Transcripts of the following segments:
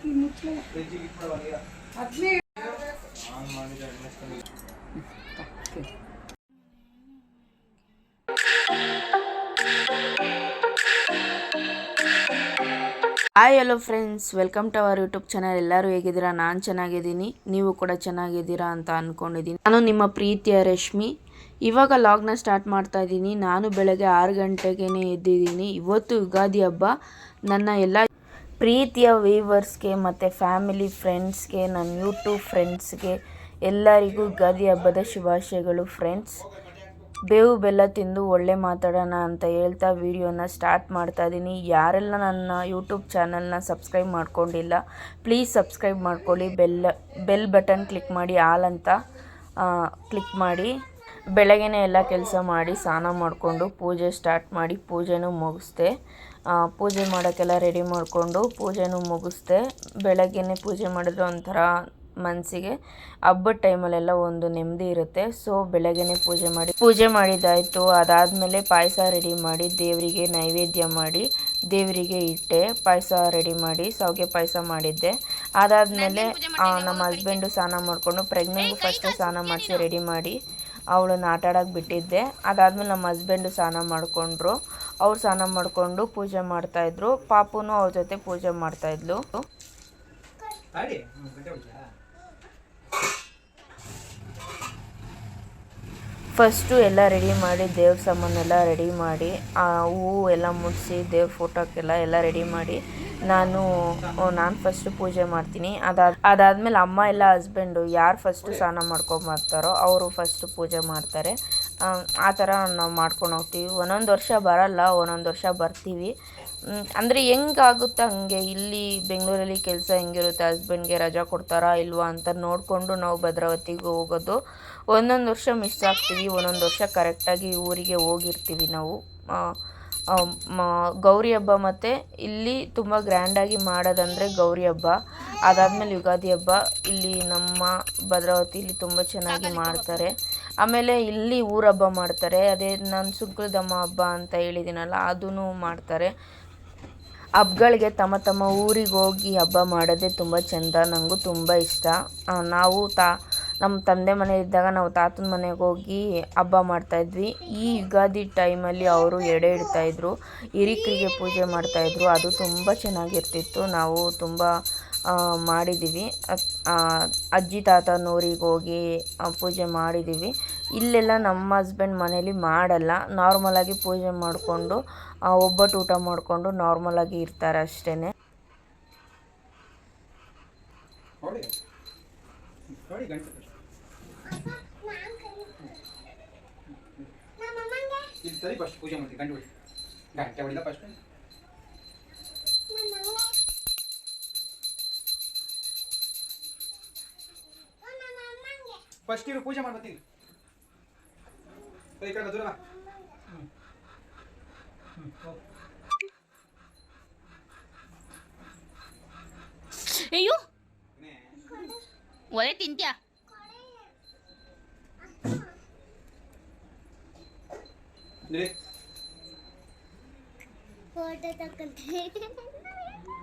Hi hello friends, welcome to our YouTube channel. ಎಲ್ಲರೂ ಹೇಗಿದ್ದೀರಾ? ನಾನು ಚೆನ್ನಾಗಿದ್ದೀನಿ, ನೀವು ಕೂಡ ಚೆನ್ನಾಗಿದ್ದೀರಾ ಅಂತ ಅಂದ್ಕೊಂಡಿದ್ದೀನಿ. ನಾನು ನಿಮ್ಮ ಪ್ರೀತಿಯ ರಶ್ಮಿ. ಇವಾಗ ಲಾಗ್ನ ಸ್ಟಾರ್ಟ್ ಮಾಡ್ತಾ ಇದ್ದೀನಿ. ನಾನು ಬೆಳಗ್ಗೆ 6 ಗಂಟೆಗೇ ಎದ್ದಿದ್ದೀನಿ. ಇವತ್ತು ಯುಗಾದಿ ಹಬ್ಬ. ನನ್ನ ಎಲ್ಲ ಪ್ರೀತಿಯ ವೀವರ್ಸ್ಗೆ ಮತ್ತು ಫ್ಯಾಮಿಲಿ ಫ್ರೆಂಡ್ಸ್ಗೆ, ನನ್ನ ಯೂಟ್ಯೂಬ್ ಫ್ರೆಂಡ್ಸ್ಗೆ ಎಲ್ಲರಿಗೂ ಯುಗಾದಿ ಹಬ್ಬದ ಶುಭಾಶಯಗಳು ಫ್ರೆಂಡ್ಸ್. ಬೇವು ಬೆಲ್ಲ ತಿಂದು ಒಳ್ಳೆ ಮಾತಾಡೋಣ ಅಂತ ಹೇಳ್ತಾ ವಿಡಿಯೋನ ಸ್ಟಾರ್ಟ್ ಮಾಡ್ತಾ ಇದ್ದೀನಿ. ಯಾರೆಲ್ಲ ನನ್ನ ಯೂಟ್ಯೂಬ್ ಚಾನಲ್ನ ಸಬ್ಸ್ಕ್ರೈಬ್ ಮಾಡ್ಕೊಂಡಿಲ್ಲ, ಪ್ಲೀಸ್ ಸಬ್ಸ್ಕ್ರೈಬ್ ಮಾಡ್ಕೊಳ್ಳಿ. ಬೆಲ್ ಬಟನ್ ಕ್ಲಿಕ್ ಮಾಡಿ, ಆಲ್ ಅಂತ ಕ್ಲಿಕ್ ಮಾಡಿ. ಬೆಳಗ್ಗೆನೇ ಎಲ್ಲ ಕೆಲಸ ಮಾಡಿ ಸ್ನಾನ ಮಾಡಿಕೊಂಡು ಪೂಜೆ ಸ್ಟಾರ್ಟ್ ಮಾಡಿ ಪೂಜೆನೂ ಮುಗಿಸ್ದೆ. ಪೂಜೆ ಮಾಡೋಕ್ಕೆಲ್ಲ ರೆಡಿ ಮಾಡಿಕೊಂಡು ಪೂಜೆನೂ ಮುಗಿಸ್ದೆ. ಬೆಳಗ್ಗೆನೇ ಪೂಜೆ ಮಾಡಿದ್ರೆ ಒಂಥರ ಮನಸ್ಸಿಗೆ ಹಬ್ಬದ ಟೈಮಲ್ಲೆಲ್ಲ ಒಂದು ನೆಮ್ಮದಿ ಇರುತ್ತೆ. ಸೊ ಬೆಳಗ್ಗೆನೇ ಪೂಜೆ ಮಾಡಿದ್ದಾಯಿತು. ಅದಾದಮೇಲೆ ಪಾಯಸ ರೆಡಿ ಮಾಡಿ ದೇವರಿಗೆ ನೈವೇದ್ಯ ಮಾಡಿ ದೇವರಿಗೆ ಇಟ್ಟೆ. ಪಾಯಸ ರೆಡಿ ಮಾಡಿ ಶಾವಿಗೆ ಪಾಯಸ ಮಾಡಿದ್ದೆ. ಅದಾದಮೇಲೆ ನಮ್ಮ ಹಸ್ಬೆಂಡು ಸ್ನಾನ ಮಾಡಿಕೊಂಡು, ಪ್ರೆಗ್ನೆಂಟ್ಗೂ ಫಸ್ಟೇ ಸ್ನಾನ ಮಾಡಿಸಿ ರೆಡಿ ಮಾಡಿ ಅವಳನ್ನ ಆಟ ಆಡೋಕ್ಕೆ ಬಿಟ್ಟಿದ್ದೆ. ಅದಾದಮೇಲೆ ನಮ್ಮ ಹಸ್ಬೆಂಡು ಸ್ನಾನ ಮಾಡಿಕೊಂಡ್ರು. ಅವ್ರು ಸ್ನಾನ ಮಾಡಿಕೊಂಡು ಪೂಜೆ ಮಾಡ್ತಾಯಿದ್ರು. ಪಾಪುನೂ ಅವ್ರ ಜೊತೆ ಪೂಜೆ ಮಾಡ್ತಾಯಿದ್ಲು. ಫಸ್ಟು ಎಲ್ಲ ರೆಡಿ ಮಾಡಿ ದೇವ್ರ ಸಾಮಾನೆಲ್ಲ ರೆಡಿ ಮಾಡಿ ಹೂವು ಎಲ್ಲ ಮುಡಿಸಿ ದೇವ್ರ ಫೋಟೋಕ್ಕೆಲ್ಲ ರೆಡಿ ಮಾಡಿ ನಾನು ಫಸ್ಟು ಪೂಜೆ ಮಾಡ್ತೀನಿ. ಅದಾದಮೇಲೆ ಅಮ್ಮ ಎಲ್ಲ ಹಸ್ಬೆಂಡು ಯಾರು ಫಸ್ಟು ಸ್ನಾನ ಮಾಡ್ಕೊಂಬರ್ತಾರೋ ಅವರು ಫಸ್ಟು ಪೂಜೆ ಮಾಡ್ತಾರೆ. ಆ ಥರ ನಾವು ಮಾಡ್ಕೊಂಡು ಹೋಗ್ತೀವಿ. ಒಂದೊಂದು ವರ್ಷ ಬರಲ್ಲ, ಒಂದೊಂದು ವರ್ಷ ಬರ್ತೀವಿ. ಅಂದರೆ ಹೆಂಗಾಗುತ್ತೆ ಹಂಗೆ. ಇಲ್ಲಿ ಬೆಂಗಳೂರಲ್ಲಿ ಕೆಲಸ ಹೆಂಗಿರುತ್ತೆ, ಹಸ್ಬೆಂಡ್ಗೆ ರಜಾ ಕೊಡ್ತಾರಾ ಇಲ್ವಾ ಅಂತ ನೋಡಿಕೊಂಡು ನಾವು ಭದ್ರಾವತಿಗೆ ಹೋಗೋದು. ಒಂದೊಂದು ವರ್ಷ ಮಿಸ್ ಆಗ್ತೀವಿ, ಒಂದೊಂದು ವರ್ಷ ಕರೆಕ್ಟಾಗಿ ಊರಿಗೆ ಹೋಗಿರ್ತೀವಿ ನಾವು. ಗೌರಿ ಹಬ್ಬ ಮತ್ತು ಇಲ್ಲಿ ತುಂಬ ಗ್ರ್ಯಾಂಡಾಗಿ ಮಾಡೋದಂದರೆ ಗೌರಿ ಹಬ್ಬ. ಅದಾದಮೇಲೆ ಯುಗಾದಿ ಹಬ್ಬ ಇಲ್ಲಿ ನಮ್ಮ ಭದ್ರಾವತಿಲಿ ತುಂಬ ಚೆನ್ನಾಗಿ ಮಾಡ್ತಾರೆ. ಆಮೇಲೆ ಇಲ್ಲಿ ಊರ ಹಬ್ಬ ಮಾಡ್ತಾರೆ. ಅದೇ ನಾನು ಸುಗ್ರದಮ್ಮ ಹಬ್ಬ ಅಂತ ಹೇಳಿದ್ದೀನಲ್ಲ, ಅದೂ ಮಾಡ್ತಾರೆ. ಹಬ್ಬಗಳಿಗೆ ತಮ್ಮ ಊರಿಗೆ ಹೋಗಿ ಹಬ್ಬ ಮಾಡೋದೇ ತುಂಬ ಚೆಂದ. ನನಗೂ ತುಂಬ ಇಷ್ಟ. ನಾವು ನಮ್ಮ ತಂದೆ ಮನೆಯಲ್ಲಿದ್ದಾಗ ನಾವು ತಾತನ ಮನೆಗೆ ಹೋಗಿ ಹಬ್ಬ ಮಾಡ್ತಾಯಿದ್ವಿ. ಈ ಯುಗಾದಿ ಟೈಮಲ್ಲಿ ಅವರು ಎಡೆ ಇಡ್ತಾಯಿದ್ರು, ಹಿರಿಕರಿಗೆ ಪೂಜೆ ಮಾಡ್ತಾಯಿದ್ರು. ಅದು ತುಂಬ ಚೆನ್ನಾಗಿರ್ತಿತ್ತು. ನಾವು ತುಂಬ ಮಾಡಿದ್ದೀವಿ. ಅಜ್ಜಿ ತಾತನೂರಿಗೆ ಹೋಗಿ ಪೂಜೆ ಮಾಡಿದ್ದೀವಿ. ಇಲ್ಲೆಲ್ಲ ನಮ್ಮ ಹಸ್ಬೆಂಡ್ ಮನೇಲಿ ಮಾಡಲ್ಲ. ನಾರ್ಮಲಾಗಿ ಪೂಜೆ ಮಾಡಿಕೊಂಡು ಒಬ್ಬಟ್ಟು ಊಟ ಮಾಡಿಕೊಂಡು ನಾರ್ಮಲಾಗಿ ಇರ್ತಾರೆ ಅಷ್ಟೇ. ಫಸ್ಟ್ ಇರು ಪೂಜೆ ಮಾಡ್ಬತ್ತೀನಿ. ಈ ಕಡೆ ದೂರ ಬಾ. ಅಯ್ಯೋ ಒಲೆ ತಿಂತ್ಯಾ?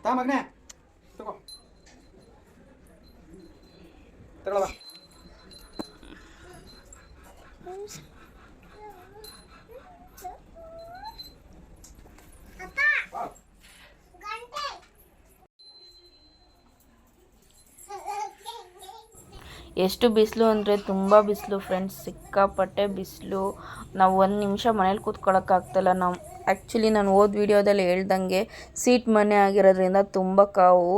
ತಾ ಮಗನೇ ತಗೋ, ತಗೊಳ್ಳ ಬಾ. ಎಷ್ಟು ಬಿಸಿಲು ಅಂದರೆ ತುಂಬ ಬಿಸಿಲು ಫ್ರೆಂಡ್ಸ್, ಸಿಕ್ಕಾಪಟ್ಟೆ ಬಿಸಿಲು. ನಾವು ಒಂದು ನಿಮಿಷ ಮನೇಲಿ ಕೂತ್ಕೊಳ್ಳೋಕ್ಕಾಗ್ತಾಯಿಲ್ಲ. ಆ್ಯಕ್ಚುಲಿ ನಾನು ಹೋದ ವಿಡಿಯೋದಲ್ಲಿ ಹೇಳ್ದಂಗೆ ಸೀಟ್ ಮನೆ ಆಗಿರೋದ್ರಿಂದ ತುಂಬ ಕಾವು,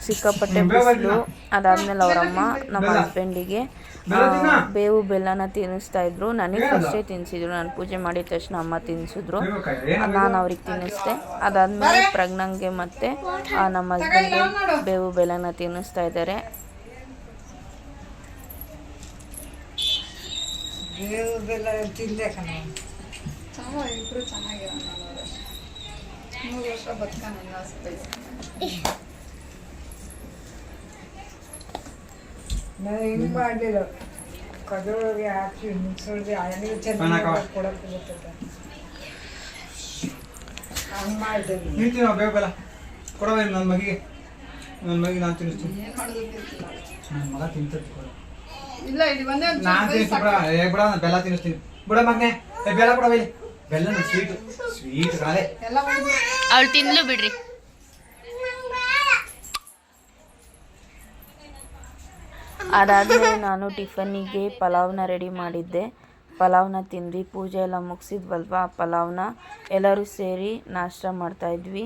ಸಿಕ್ಕಾಪಟ್ಟೆ ಬಿಸಿಲು. ಅದಾದಮೇಲೆ ಅವರಮ್ಮ ನಮ್ಮ ಹಸ್ಬೆಂಡಿಗೆ ಬೇವು ಬೆಲ್ಲನ ತಿನ್ನಿಸ್ತಾಯಿದ್ರು. ನನಗೆ ಫಸ್ಟೇ ತಿನ್ನಿಸಿದ್ರು. ನಾನು ಪೂಜೆ ಮಾಡಿದ ತಕ್ಷಣ ಅಮ್ಮ ತಿನ್ನಿಸಿದ್ರು, ನಾನು ಅವ್ರಿಗೆ ತಿನ್ನಿಸ್ದೆ. ಅದಾದಮೇಲೆ ಪ್ರಜ್ಞಂಗೆ ಮತ್ತು ನಮ್ಮ ಹಸ್ಬೆಂಡ್ಗೆ ಬೇವು ಬೆಲ್ಲನ ತಿನ್ನಿಸ್ತಾ ಇದ್ದಾರೆ. ಬೇವು ಬೆಲ್ಲ ತಿಂದೆ ಕಣ. ಇಬ್ಬರು ಚೆನ್ನಾಗಿರೋ 3 ವರ್ಷ ಬದುಕಲ್ಲ ನಾನು ಹಿಂಗೆ ಮಾಡಲಿಲ್ಲ. ಕದೊಳಗೆ ಹಾಕಿ ಮಿಕ್ಸೊಳಗೆ ಅಲ್ಲಿಗೆ ಚೆನ್ನಾಗಿ ಕೊಡೋಕ್ಕೆ ಬರ್ತದೆ. ಹಂಗೆ ಮಾಡಿದೆ. ನಿಂತೀವಿ ಬೇವು ಬೆಲ್ಲ ಕೊಡೋದೇನು ನನ್ನ ಮಗಿಗೆ. ನನ್ನ ಮಗ ನಾನು ತಿನ್ನಿಸ್ತೀನಿ. ಏನು ಮಾಡೋದು ಗೊತ್ತಿಲ್ಲ. ನನ್ನ ಮಗ ತಿಂತೈತಿ ಕೂಡ. ಇಲ್ಲ ಇಲ್ಲಿ ಒಂದೇ ಒಂದು ನಾನು ಚೂರು ತಿನ್ನಿಸ್ತೀನಿ ಬಿಡ. ಬಿಡ ನಾನು ಬೆಲ್ಲ ತಿನ್ನಿಸ್ತೀನಿ. ಬಿಡ ಮಗನೇ. ಬೆಲ್ಲ ಕೊಡ ಬೈಲಿ. ಬೆಲ್ಲ ಸ್ವೀಟ್ ಕಾಲೆ. ಎಲ್ಲ ಒಂದು ಅವಳು ತಿನ್ಲು ಬಿಡ್ರಿ. ಅದಾದಮೇಲೆ ನಾನು ಟಿಫನ್ನಿಗೆ ಪಲಾವ್ನ ರೆಡಿ ಮಾಡಿದ್ದೆ. ಪಲಾವ್ನ ತಿಂದ್ವಿ. ಪೂಜೆ ಎಲ್ಲ ಮುಗಿಸಿದ್ವಲ್ವ, ಪಲಾವ್ನ ಎಲ್ಲರೂ ಸೇರಿ ನಾಷ್ಟ ಮಾಡ್ತಾಯಿದ್ವಿ.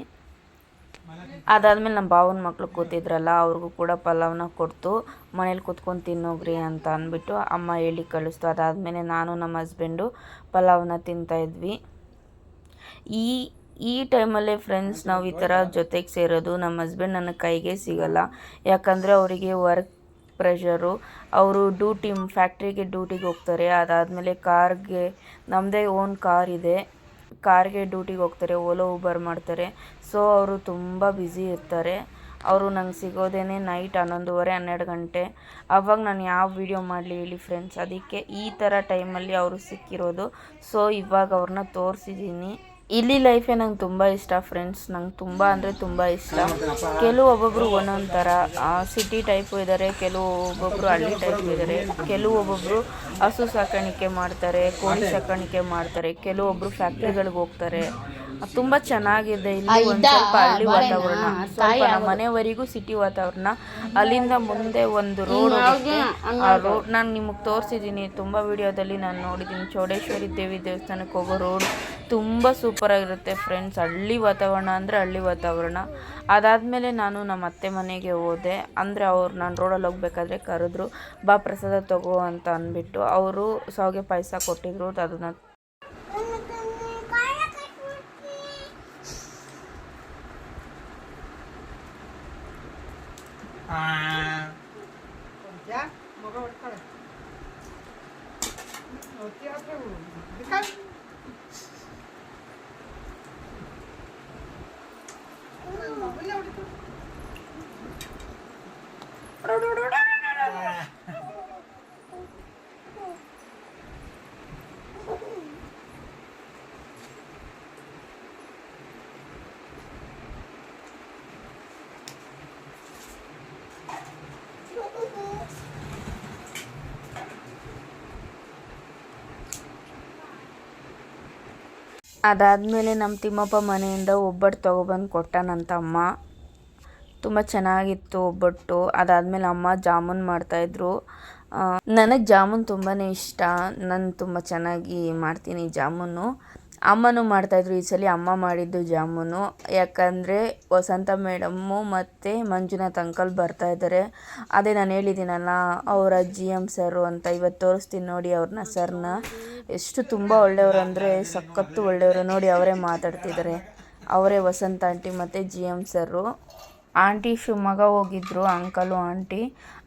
ಅದಾದಮೇಲೆ ನಮ್ಮ ಭಾವನ ಮಕ್ಕಳು ಕೂತಿದ್ರಲ್ಲ, ಅವ್ರಿಗೂ ಕೂಡ ಪಲಾವ್ನ ಕೊಡ್ತು. ಮನೇಲಿ ಕೂತ್ಕೊಂಡು ತಿನ್ನೋಗ್ರಿ ಅಂತ ಅಂದ್ಬಿಟ್ಟು ಅಮ್ಮ ಹೇಳಿ ಕಳಿಸ್ತು. ಅದಾದಮೇಲೆ ನಾನು ನಮ್ಮ ಹಸ್ಬೆಂಡು ಪಲಾವ್ನ ತಿಂತಾಯಿದ್ವಿ. ಈ ಟೈಮಲ್ಲೇ ಫ್ರೆಂಡ್ಸ್ ನಾವು ಈ ಥರ ಜೊತೆಗೆ ಸೇರೋದು. ನಮ್ಮ ಹಸ್ಬೆಂಡ್ ನನ್ನ ಕೈಗೆ ಸಿಗಲ್ಲ, ಯಾಕಂದರೆ ಅವರಿಗೆ ವರ್ಕ್ ಪ್ರೆಷರು. ಅವರು ಫ್ಯಾಕ್ಟ್ರಿಗೆ ಡ್ಯೂಟಿಗೆ ಹೋಗ್ತಾರೆ. ಅದಾದಮೇಲೆ ನಮ್ಮದೇ ಓನ್ ಕಾರ್ ಇದೆ, ಕಾರ್ಗೆ ಡ್ಯೂಟಿಗೆ ಹೋಗ್ತಾರೆ, ಓಲೋ ಊಬರ್ ಮಾಡ್ತಾರೆ. ಸೊ ಅವರು ತುಂಬ ಬ್ಯುಸಿ ಇರ್ತಾರೆ. ಅವರು ನಂಗೆ ಸಿಗೋದೇನೆ ನೈಟ್ 11:30-12 ಗಂಟೆ. ಆವಾಗ ನಾನು ಯಾವ ವಿಡಿಯೋ ಮಾಡಲಿ ಹೇಳಿ ಫ್ರೆಂಡ್ಸ್. ಅದಕ್ಕೆ ಈ ಥರ ಟೈಮಲ್ಲಿ ಅವರು ಸಿಕ್ಕಿರೋದು. ಸೊ ಇವಾಗ ಅವ್ರನ್ನ ತೋರಿಸಿದ್ದೀನಿ. ಇಲ್ಲಿ ಲೈಫೇ ನಂಗೆ ತುಂಬ ಇಷ್ಟ ಫ್ರೆಂಡ್ಸ್. ನಂಗೆ ತುಂಬ ಅಂದರೆ ತುಂಬ ಇಷ್ಟ. ಒಬ್ಬೊಬ್ಬರು ಒಂದೊಂದು ಥರ ಸಿಟಿ ಟೈಪು ಇದ್ದಾರೆ, ಒಬ್ಬೊಬ್ಬರು ಹಳ್ಳಿ ಟೈಪು ಇದ್ದಾರೆ, ಒಬ್ಬೊಬ್ಬರು ಹಸು ಸಾಕಾಣಿಕೆ ಮಾಡ್ತಾರೆ, ಕೋಳಿ ಸಾಕಾಣಿಕೆ ಮಾಡ್ತಾರೆ, ಒಬ್ಬರು ಫ್ಯಾಕ್ಟ್ರಿಗಳಿಗೆ ಹೋಗ್ತಾರೆ. ತುಂಬ ಚೆನ್ನಾಗಿದೆ ಇಲ್ಲಿ. ಒಂದು ಸ್ವಲ್ಪ ಹಳ್ಳಿ ವಾತಾವರಣ, ಸ್ವಲ್ಪ ನಮ್ಮ ಮನೆವರೆಗೂ ಸಿಟಿ ವಾತಾವರಣ. ಅಲ್ಲಿಂದ ಮುಂದೆ ಒಂದು ರೋಡ್ ಹೋಗುತ್ತೆ. ಆ ರೋಡ್ ನಾನು ನಿಮಗೆ ತೋರಿಸಿದ್ದೀನಿ, ತುಂಬ ವಿಡಿಯೋದಲ್ಲಿ ನಾನು ನೋಡಿದ್ದೀನಿ. ಚೌಡೇಶ್ವರಿ ದೇವಿ ದೇವಸ್ಥಾನಕ್ಕೆ ಹೋಗೋ ರೋಡ್ ತುಂಬ ಸೂಪರಾಗಿರುತ್ತೆ ಫ್ರೆಂಡ್ಸ್. ಹಳ್ಳಿ ವಾತಾವರಣ ಅಂದರೆ ಹಳ್ಳಿ ವಾತಾವರಣ. ಅದಾದಮೇಲೆ ನಾನು ನಮ್ಮ ಅತ್ತೆ ಮನೆಗೆ ಹೋದೆ. ಅಂದರೆ ನಾನು ರೋಡಲ್ಲಿ ಹೋಗ್ಬೇಕಾದ್ರೆ ಕರೆದ್ರು, ಬಾ ಪ್ರಸಾದ ತಗೋ ಅಂತ ಅಂದ್ಬಿಟ್ಟು ಅವರು ಶಾವಿಗೆ ಪಾಯಸ ಕೊಟ್ಟಿದ್ರು. ಅದನ್ನು ಮಗ ಹೊಡ್ತಾಳೆ. ಅದಾದಮೇಲೆ ನಮ್ಮ ತಿಮ್ಮಪ್ಪ ಮನೆಯಿಂದ ಒಬ್ಬಟ್ಟು ತೊಗೊಬಂದು ಕೊಟ್ಟನಂತ ಅಮ್ಮ. ತುಂಬ ಚೆನ್ನಾಗಿತ್ತು ಒಬ್ಬಟ್ಟು. ಅದಾದಮೇಲೆ ಅಮ್ಮ ಜಾಮೂನ್ ಮಾಡ್ತಾಯಿದ್ರು. ನನಗೆ ಜಾಮೂನ್ ತುಂಬಾ ಇಷ್ಟ. ನಾನು ತುಂಬ ಚೆನ್ನಾಗಿ ಮಾಡ್ತೀನಿ ಜಾಮೂನು. ಅಮ್ಮನೂ ಮಾಡ್ತಾಯಿದ್ರು. ಈ ಸಲ ಅಮ್ಮ ಮಾಡಿದ್ದು ಜಾಮೂನು. ಯಾಕಂದರೆ ವಸಂತ ಮೇಡಮ್ಮು ಮತ್ತು ಮಂಜುನಾಥ್ ಅಂಕಲ್ ಬರ್ತಾಯಿದ್ದಾರೆ. ಅದೇ ನಾನು ಹೇಳಿದ್ದೀನಲ್ಲ, ಅವರ GM ಸರು ಅಂತ. ಇವತ್ತು ತೋರಿಸ್ತೀನಿ ನೋಡಿ ಅವ್ರನ್ನ, ಸರ್ನ. ಎಷ್ಟು ತುಂಬ ಒಳ್ಳೆಯವರು ಅಂದರೆ ಸಖತ್ತು ಒಳ್ಳೆಯವರು. ನೋಡಿ ಅವರೇ ಮಾತಾಡ್ತಿದ್ದಾರೆ. ಅವರೇ ವಸಂತ ಆಂಟಿ ಮತ್ತು GM ಸರು. ಆಂಟಿ ಶಿವಮೊಗ್ಗ ಹೋಗಿದ್ದರು, ಅಂಕಲು ಆಂಟಿ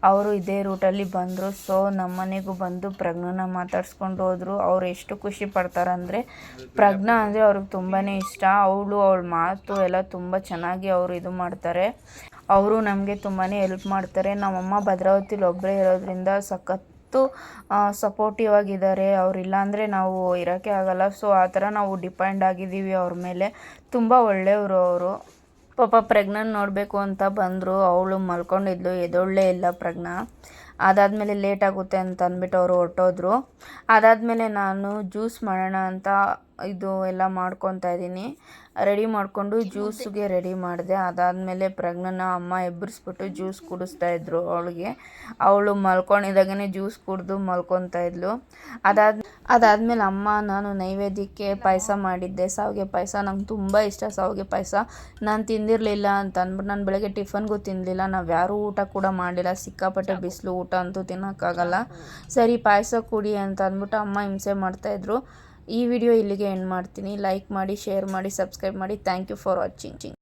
ಅವರು ಇದೇ ರೂಟಲ್ಲಿ ಬಂದರು. ಸೊ ನಮ್ಮ ಮನೆಗೂ ಬಂದು ಪ್ರಜ್ಞಾನ ಮಾತಾಡ್ಸ್ಕೊಂಡು ಹೋದರು. ಅವ್ರು ಎಷ್ಟು ಖುಷಿ ಪಡ್ತಾರಂದರೆ, ಪ್ರಜ್ಞಾ ಅಂದರೆ ಅವ್ರಿಗೆ ತುಂಬಾ ಇಷ್ಟ. ಅವಳ ಮಾತು ಎಲ್ಲ ತುಂಬ ಚೆನ್ನಾಗಿ ಅವರು ಇದು ಮಾಡ್ತಾರೆ. ಅವರು ನಮಗೆ ತುಂಬಾ ಹೆಲ್ಪ್ ಮಾಡ್ತಾರೆ. ನಮ್ಮಮ್ಮ ಭದ್ರಾವತಿಲಿ ಒಬ್ಬರೇ ಇರೋದ್ರಿಂದ ಸಖತ್ತು ಸಪೋರ್ಟಿವ್ ಆಗಿದ್ದಾರೆ. ಅವರಿಲ್ಲ ಅಂದರೆ ನಾವು ಇರೋಕ್ಕೆ ಆಗಲ್ಲ. ಸೊ ಆ ಥರ ನಾವು ಡಿಪೆಂಡ್ ಆಗಿದ್ದೀವಿ ಅವ್ರ ಮೇಲೆ. ತುಂಬ ಒಳ್ಳೆಯವರು ಅವರು. ಪಾಪ ಪ್ರಜ್ಞಾನ ನೋಡಬೇಕು ಅಂತ ಬಂದರು. ಅವಳು ಮಲ್ಕೊಂಡಿದ್ಲು, ಎದೊಳ್ಳೇ ಇಲ್ಲ ಪ್ರಜ್ಞಾ. ಅದಾದಮೇಲೆ ಲೇಟ್ ಆಗುತ್ತೆ ಅಂತ ಅಂದ್ಬಿಟ್ಟು ಅವರು ಹೊರಟೋದ್ರು. ಅದಾದಮೇಲೆ ನಾನು ಜ್ಯೂಸ್ ಮಾಡೋಣ ಅಂತ ಇದು ಎಲ್ಲ ಮಾಡ್ಕೊತಾ ಇದ್ದೀನಿ. ರೆಡಿ ಮಾಡಿಕೊಂಡು ಜ್ಯೂಸ್ಗೆ ರೆಡಿ ಮಾಡಿದೆ. ಅದಾದಮೇಲೆ ಪ್ರಜ್ಞಾನ ಅಮ್ಮ ಎಬ್ಬರಿಸ್ಬಿಟ್ಟು ಜ್ಯೂಸ್ ಕುಡಿಸ್ತಾಯಿದ್ರು ಅವಳಿಗೆ. ಅವಳು ಮಲ್ಕೊಂಡಿದ್ದಾಗೇ ಜ್ಯೂಸ್ ಕುಡಿದು ಮಲ್ಕೊತಾ ಇದ್ಲು. ಅದಾದಮೇಲೆ ಅಮ್ಮ ನಾನು ನೈವೇದ್ಯಕ್ಕೆ ಪಾಯಸ ಮಾಡಿದ್ದೆ, ಶಾವಿಗೆ ಪಾಯಸ. ನಂಗೆ ತುಂಬ ಇಷ್ಟ ಶಾವಿಗೆ ಪಾಯಸ. ನಾನು ತಿಂದಿರಲಿಲ್ಲ ಅಂತ ಅಂದ್ಬಿಟ್ಟು ನಾನು ಬೆಳಗ್ಗೆ ಟಿಫನ್ಗೂ ತಿನ್ನಲಿಲ್ಲ. ನಾವು ಯಾರೂ ಊಟ ಕೂಡ ಮಾಡಿಲ್ಲ. ಸಿಕ್ಕಾಪಟ್ಟೆ ಬಿಸಿಲು, ಊಟ ಅಂತೂ ತಿನ್ನೋಕ್ಕಾಗಲ್ಲ. ಸರಿ ಪಾಯಸ ಕುಡಿ ಅಂತ ಅಂದ್ಬಿಟ್ಟು ಅಮ್ಮ ಹಿಂಸೆ ಮಾಡ್ತಾಯಿದ್ರು. ಈ ವಿಡಿಯೋ ಇಲ್ಲಿಗೆ ಎಂಡ್ ಮಾಡ್ತೀನಿ. ಲೈಕ್ ಮಾಡಿ, ಶೇರ್ ಮಾಡಿ, ಸಬ್ಸ್ಕ್ರೈಬ್ ಮಾಡಿ. Thank you for watching.